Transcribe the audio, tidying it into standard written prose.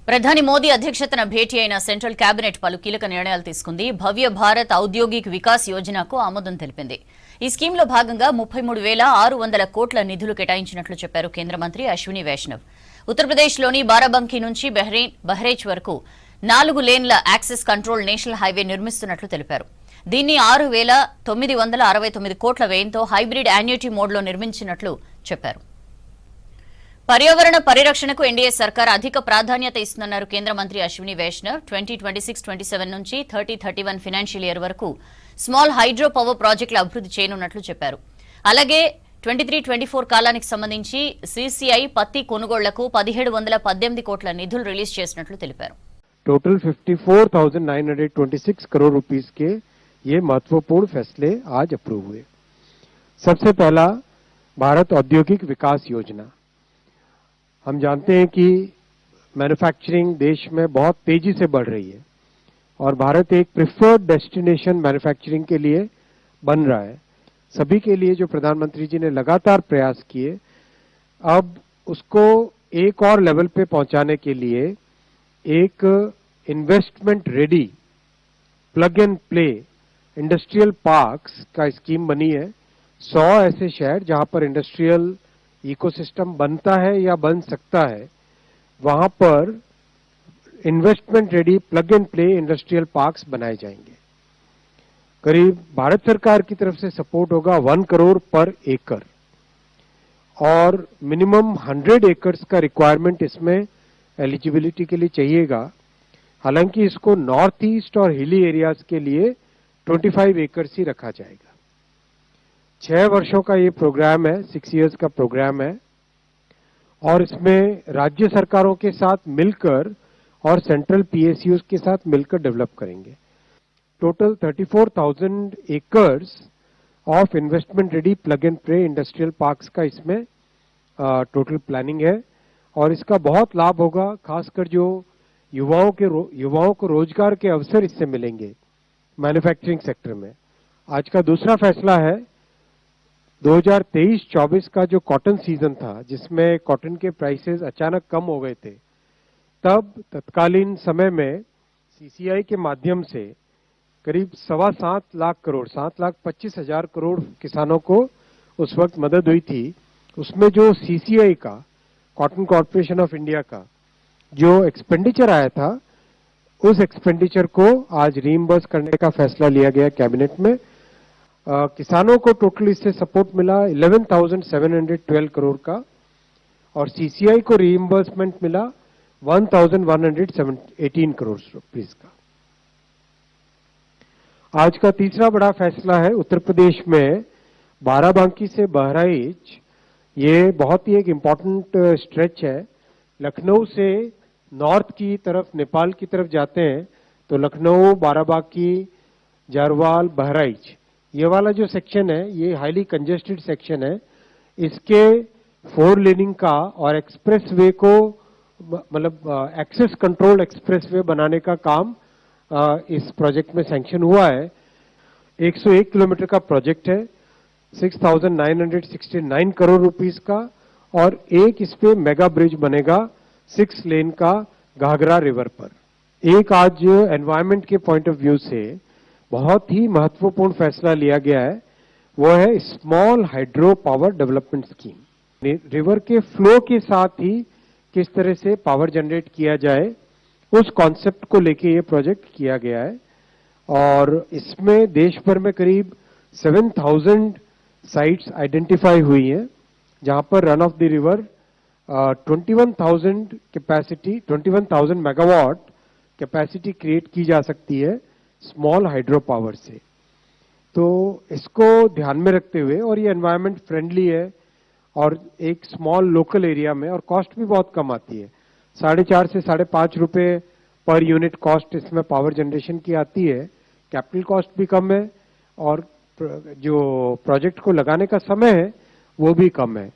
ప్రధాని మోదీ అధ్యక్షతన భేటీ అయిన సెంట్రల్ కేబినెట్ పలు కీలక నిర్ణయాలు తీసుకుంది. భవ్య భారత్ ఔద్యోగిక్ వికాస్ యోజనకు ఆమోదం తెలిపింది. ఈ స్కీమ్లో భాగంగా 33,600 కోట్ల నిధులు కేటాయించినట్లు చెప్పారు కేంద్ర మంత్రి అశ్విని వైష్ణవ్. ఉత్తరప్రదేశ్లోని బారాబంకీ నుంచి బహ్రైచ్ వరకు 4 లేన్ల యాక్సెస్ కంట్రోల్ నేషనల్ హైవే నిర్మిస్తున్నట్లు తెలిపారు. దీన్ని 6,969 కోట్ల వ్యయంతో హైబ్రిడ్ యాన్యుటీ మోడ్లో నిర్మించినట్లు చెప్పారు. పర్యావరణ పరిరక్షణకు ఎన్డీఏ సర్కార్ అధిక ప్రాధాన్యత ఇస్తుందన్నారు కేంద్ర మంత్రి అశ్విని వైష్ణవ్. 2026-27 నుంచి 30-31 ఫైనాన్షియల్ ఇయర్ వరకు స్మాల్ హైడ్రో పవర్ ప్రాజెక్టుల అభివృద్ధి చేయనున్నట్లు చెప్పారు. అలాగే 23-24 కాలానికి సంబంధించి సీసీఐ పత్తి కొనుగోళ్లకు 1,718 కోట్ల నిధులు రిలీజ్ చేసినట్లు తెలిపారు. टोटल 54,926 करोड़ रुपीस के ये महत्वपूर्ण फैसले आज अप्रूव हुए। सबसे पहला भारत औद्योगिक विकास योजना। हम जानते हैं कि मैन्युफैक्चरिंग देश में बहुत तेजी से बढ़ रही है और भारत एक प्रिफर्ड डेस्टिनेशन मैन्युफैक्चरिंग के लिए बन रहा है। सभी के लिए जो प्रधानमंत्री जी ने लगातार प्रयास किए, अब उसको एक और लेवल पे पहुंचाने के लिए एक investment ready plug and play industrial parks का स्कीम बनी है। 100 ऐसे शहर जहां पर इंडस्ट्रियल इकोसिस्टम बनता है या बन सकता है, वहां पर investment ready plug and play industrial parks बनाए जाएंगे। करीब भारत सरकार की तरफ से सपोर्ट होगा 1 करोड़ पर एकड़ और मिनिमम 100 एकर्स का रिक्वायरमेंट इसमें एलिजिबिलिटी के लिए चाहिएगा। हालांकि इसको नॉर्थ ईस्ट और हिली एरियाज के लिए 25 एकर्स ही रखा जाएगा। 6 वर्षों का ये प्रोग्राम है, 6 इयर्स का प्रोग्राम है और इसमें राज्य सरकारों के साथ मिलकर और सेंट्रल पीएसयूज के साथ मिलकर डेवलप करेंगे। Total 34,000 acres of investment ready plug and play industrial parks का इसमें टोटल प्लानिंग है और इसका बहुत लाभ होगा। खासकर जो युवाओं को रोजगार के अवसर इससे मिलेंगे मैन्युफैक्चरिंग सेक्टर में। आज का दूसरा फैसला है 2023-24 का जो कॉटन सीजन था, जिसमें कॉटन के प्राइसेस अचानक कम हो गए थे, तब तत्कालीन समय में सीसीआई के माध्यम से करीब 7.25 लाख करोड़ 7,25,000 करोड़ किसानों को उस वक्त मदद हुई थी। उसमें जो सीसीआई का कॉटन कॉर्पोरेशन ऑफ इंडिया का जो एक्सपेंडिचर आया था, उस एक्सपेंडिचर को आज रीइंबर्स करने का फैसला लिया गया कैबिनेट में। किसानों को टोटल इससे सपोर्ट मिला 11,712 करोड़ का और सीसीआई को रीइंबर्समेंट मिला 1,118 करोड़ रुपीस का। आज का तीसरा बड़ा फैसला है उत्तर प्रदेश में बाराबांकी से बहराइच। ये बहुत ही एक इम्पॉर्टेंट स्ट्रेच है। लखनऊ से नॉर्थ की तरफ नेपाल की तरफ जाते हैं तो लखनऊ, बाराबांकी, जारवाल, बहराइच, ये वाला जो सेक्शन है ये हाईली कंजेस्टेड सेक्शन है। इसके 4 लेनिंग का और एक्सप्रेसवे को मतलब एक्सेस कंट्रोल एक्सप्रेसवे बनाने का काम इस प्रोजेक्ट में सैंक्शन हुआ है। 101 किलोमीटर का प्रोजेक्ट है, 6,969 करोड़ रुपीस का और एक इस पे मेगा ब्रिज बनेगा 6 लेन का घाघरा रिवर पर। एक आज एनवायरनमेंट के पॉइंट ऑफ व्यू से बहुत ही महत्वपूर्ण फैसला लिया गया है, वो है small hydro power development scheme. River के फ्लो के साथ ही किस तरह से पावर जनरेट किया जाए, उस कॉन्सेप्ट को लेके ये प्रोजेक्ट किया गया है और इसमें देश भर में करीब 7,000 साइट्स आइडेंटिफाई हुई हैं, जहां पर run of the river 21,000 megawatt capacity create की जा सकती है स्मॉल हाइड्रो पावर से। तो इसको ध्यान में रखते हुए और ये एनवायरनमेंट फ्रेंडली है और एक स्मॉल लोकल एरिया में और कॉस्ट भी बहुत कम आती है। 4.5 से 5.5 रुपए पर यूनिट कॉस्ट इसमें पावर जनरेशन की आती है। कैपिटल कॉस्ट भी कम है और जो प्रोजेक्ट को लगाने का समय है वो भी कम है।